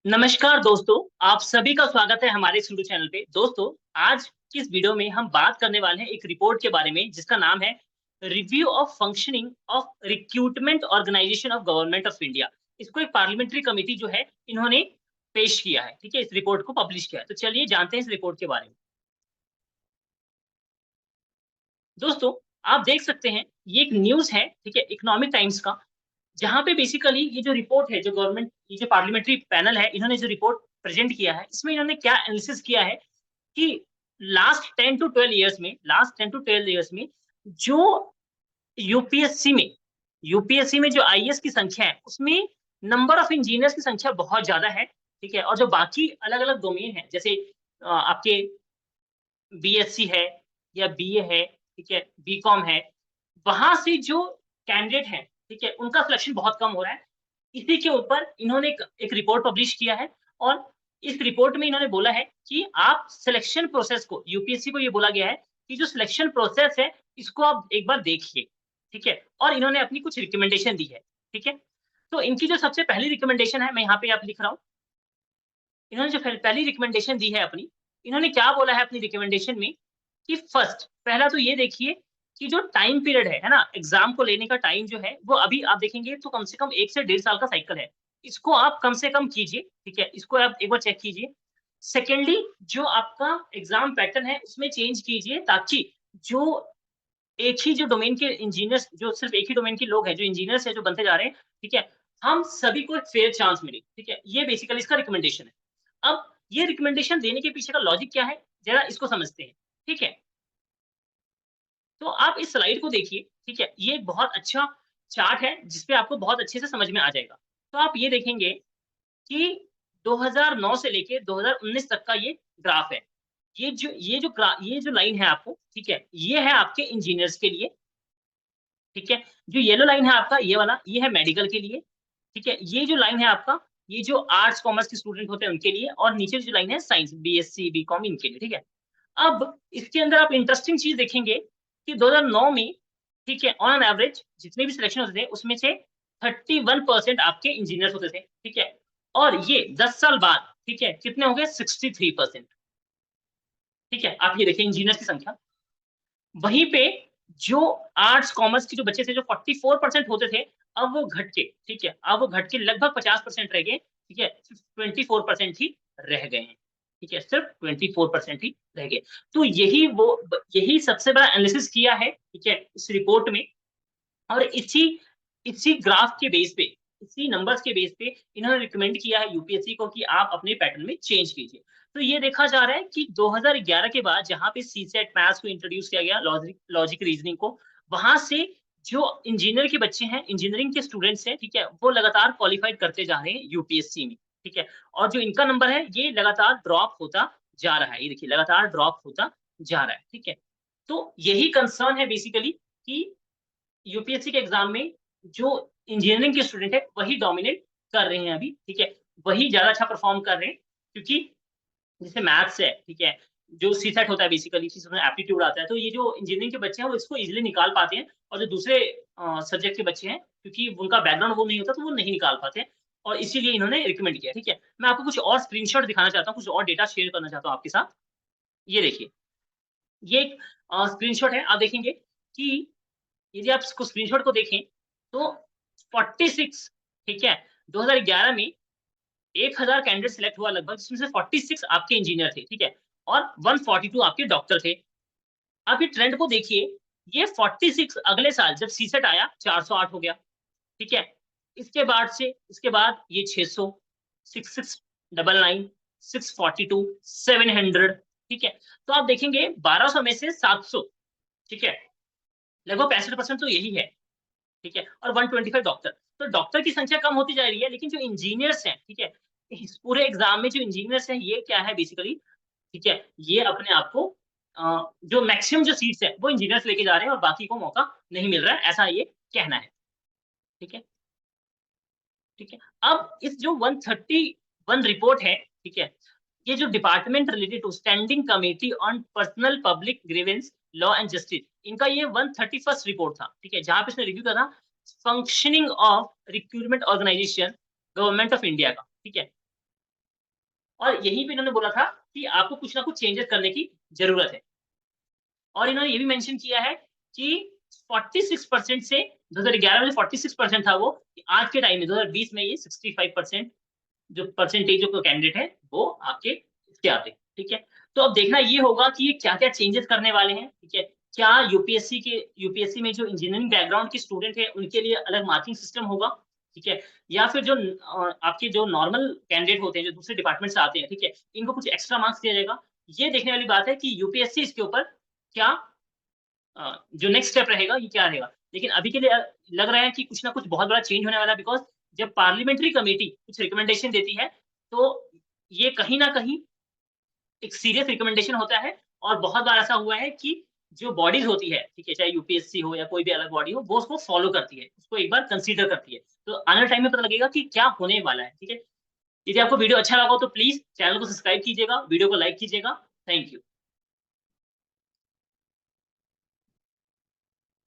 नमस्कार दोस्तों, आप सभी का स्वागत है हमारे इस यूट्यूब चैनल पे। दोस्तों, आज की इस वीडियो में हम बात करने वाले हैं एक रिपोर्ट के बारे में जिसका नाम है review of functioning of recruitment organisation of government of India. इसको एक पार्लियामेंट्री कमेटी जो है इन्होंने पेश किया है, ठीक है? इस रिपोर्ट को पब्लिश किया है। तो चलिए जानते हैं इस रिपोर्ट के बारे में। दोस्तों, आप देख सकते हैं ये एक न्यूज़ है, ठीक है? इकोनॉमिक टाइम्स का, जहाँ पे बेसिकली ये जो रिपोर्ट है, जो गवर्नमेंट ये जो पार्लियामेंट्री पैनल है, इन्होंने जो रिपोर्ट प्रेज़ेंट किया है, इसमें इन्होंने क्या एनालिसिस किया है कि लास्ट 10 टू 12 इयर्स में जो यूपीएससी में यूपीएससी में जो आईएएस की संख्या है, उसमें नंबर ऑफ इंजीनियर्स की संख्या बहुत ज़्यादा है, ठीक है? और जो बाकी अलग-अलग डोमेन है, जैसे आपके बीएससी है या बीए है, ठीक है? बीकॉम है, वहाँ से जो कैंडिडेट हैं, ठीक है? उनका सिलेक्शन बहुत कम हो रहा है। इसी के ऊपर इन्होंने एक रिपोर्ट पब्लिश किया है और इस रिपोर्ट में इन्होंने बोला है कि आप सिलेक्शन प्रोसेस को यूपीएससी को ये बोला गया है कि जो सिलेक्शन प्रोसेस है, इसको आप एक बार देखिए, ठीक है? और इन्होंने अपनी कुछ रिकमेंडेशन दी है, ठीक है? तो इनकी जो सबसे पहली रिकमेंडेशन है, मैं यहाँ पे आप लिख रहा हूँ। इन्होंने जो पहली रिकमेंडेशन दी है अपनी, इन्होंने क्या बोला है अपनी रिकमेंडेशन में कि फर्स्ट पहला तो ये देखिए कि जो टाइम पीरियड है ना? एग्ज़ाम को लेने का टाइम जो है, वो अभी आप देखेंगे तो कम से कम 1 से डेढ़ साल का साइकिल है। इसको आप कम से कम कीजिए, ठीक है? इसको आप एक बार चेक कीजिए। सेकेंडली जो आपका एग्ज़ाम पैटर्न है, उसमें चेंज कीजिए ताकि जो एक ही जो डोमेन के इंजीनियर्स जो सिर्फ़ एक ही डोमेन के लोग हैं, जो इंजीनियर्स हैं, जो बनते जा रहे हैं, ठीक है? हम सभी को एक फेयर चांस मिले, ठीक है? ये बेसिकली इसका रिकमेंडेशन है। अब ये रिकमेंडेशन देने के पीछे का लॉजिक क्या है? ज़रा इसको समझते हैं, ठीक है? तो आप इस स्लाइड को देखिए, ठीक है? ये एक बहुत अच्छा चार्ट है, जिसपे आपको बहुत अच्छे से समझ में आ जाएगा। तो आप ये देखेंगे कि 2009 से लेके 2019 तक का ये ग्राफ है। ये जो लाइन है आपको, ठीक है? ये है आपके इंजीनियर्स के लिए, ठीक है? जो येलो लाइन है आपका ये वाला, ये है मेडिकल के लिए, ठीक है? ये जो लाइन है आपका, ये जो आर्ट्स, कॉमर्स के स्टूडेंट होते हैं उनके लिए और नीचे जो लाइन है साइंस, बीएससी, बीकॉम इनके लिए, ठीक है? अब इसके अंदर आप इंटरेस्टिंग चीज़ देखेंगे कि 2009 में, ठीक है, ऑन एन एवरेज जितने भी सिलेक्शन होते थे, उसमें से 31% आपके इंजीनियर्स होते थे, ठीक है? और ये 10 साल बाद, ठीक है, कितने हो गए 63%, ठीक है? आप ये देखिए इंजीनियर्स की संख्या। वहीं पे जो आर्ट्स, कॉमर्स के जो बच्चे थे, जो 44% होते थे, अब वो घट के, ठीक है, अब वो घट के लगभग 50% रह गए, ठीक है? सिर्फ 24% ही रह गए हैं, ठीक है? सिर्फ 24% ही रह गए। तो यही सबसे बड़ा एनालिसिस किया है, ठीक है, इस रिपोर्ट में और इसी इसी ग्राफ के बेस पे, इसी नंबर्स के बेस पे इन्होंने रिकमेंड किया है यूपीएससी को कि आप अपने पैटर्न में चेंज कीजिए। तो ये देखा जा रहा है कि 2011 के बाद जहाँ पे सीसेट मैथ्स को इंट्रोड्यूस किया गया, लॉजिक लॉजिक रीजनिंग को, वहाँ से जो इंजीनियर के बच्चे हैं, इंजीनियरिंग के स्टूडेंट्स हैं, ठीक है? वो लगातार क्वालिफाइड करते जा रहे हैं यूपीएससी में, ठीक है? और जो इनका नंबर है, ये लगातार ड्रॉप होता जा रहा है। ये देखिए लगातार ड्रॉप होता जा रहा है, ठीक है? तो यही कंसर्न है बेसिकली कि यूपीएससी के एग्जाम में जो इंजीनियरिंग के स्टूडेंट है वही डोमिनेट कर रहे हैं अभी, ठीक है? वही ज़्यादा अच्छा परफॉर्म कर रहे हैं क्योंकि जैसे मैथ्स है, ठीक है? जो सीसेट होता है बेसिकली जिसमें एप्टीट्यूड आता है, तो ये जो इंजीनियरिंग के बच्चे हैं वो इसको ईज़िली निकाल पाते हैं और जो दूसरे सब्जेक्ट के बच्चे हैं क्योंकि उनका बैकग्राउंड वो नहीं होता तो वो नहीं निकाल पाते हैं और इसीलिए इन्होंने रिकमेंड किया है, ठीक है? मैं आपको कुछ और स्क्रीनशॉट दिखाना चाहता हूँ, कुछ और डेटा शेयर करना चाहता हूँ आपके साथ। ये देखिए, ये एक स्क्रीनशॉट है, आप देखेंगे कि यदि आप इसको स्क्रीनशॉट को देखें, तो 46 ठीक है, 2011 में 1000 कैंडिडेट सिलेक्ट हुआ लगभग, जिसमें से 46 आपके इंजीनियर थे, ठीक है? और 142 आपके डॉक्टर थे। अब ये ट्रेंड को देखिए, ये 46 अगले साल जब सीसेट आया 408 हो गया, ठीक है? इसके बाद ये 600, 6699, 642, 700 ठीक है? तो आप देखेंगे 1200 में से 700 ठीक है? लगभग 65% तो यही है। ठीक है? और 125 डॉक्टर। तो डॉक्टर की संख्या कम होती जा रही है, लेकिन जो इंजीनियर्स हैं, ठीक है? इस पूरे एग्ज़ाम में जो इंजीनियर्स हैं, ये क्या है बेसिकली, ठीक है? ये अपने आप को जो मैक्सिमम जो सीट्स हैं, वो इंजीनियर्स लेके जा रहे हैं और बाकी को मौका नहीं मिल रहा है, ऐसा ये कहना है। ठीक है? ठीक है? अब इस जो 131 रिपोर्ट है, ठीक है? ये जो department related to standing committee on personal public grievance, law and justice, इनका ये 131st रिपोर्ट था, ठीक है? जहाँ पे इसने रिव्यू करा था functioning of recruitment organisation government of India का, ठीक है? और यहीं पे इन्होंने बोला था कि आपको कुछ ना कुछ चेंजेस करने की जरूरत है। और इन्होंने ये भी मेंशन किया है कि 46% से 2011 में 46% था वो, आज के टाइम में 2020 में ये 65% जो परसेंटेज जो कैंडिडेट है वो आपके इसके आते हैं, ठीक है। तो अब देखना ये होगा कि ये क्या-क्या चेंजेस करने वाले हैं, ठीक है। क्या यूपीएससी में जो इंजीनियरिंग बैकग्राउंड के स्टूडेंट है उनके लिए अलग मार्किंग सिस्टम होगा, ठीक है। या फिर जो आपके जो नॉर्मल कैंडिडेट होते हैं जो दूसरे डिपार्टमेंट से आते हैं, ठीक है, इनको कुछ एक्स्ट्रा मार्क्स दिया जाएगा। ये देखने वाली बात है कि यूपीएससी इसके ऊपर क्या जो नेक्स्ट स्टेप रहेगा ये क्या रहेगा। लेकिन अभी के लिए लग रहा है कि कुछ ना कुछ बहुत बड़ा चेंज होने वाला है, बिकॉज़ जब पार्लियामेंट्री कमेटी कुछ रिकमेंडेशन देती है, तो ये कहीं न कहीं एक सीरियस रिकमेंडेशन होता है। और बहुत बार ऐसा हुआ है कि जो बॉडीज़ होती है, ठीक है, चाहे यूपीएससी हो या कोई भी अलग बॉडी हो, वो उसको फॉलो करती है, उसको एक बार कंसीडर करती है। तो आने वाले टाइम में पता लगेगा कि क्या होने वाला है, ठीक है। यदि आपको वीडियो अच्छा लगा हो तो प्लीज़ चैनल को सब्सक्राइब कीजिएगा, वीडियो को लाइक कीजिएगा। Thank you.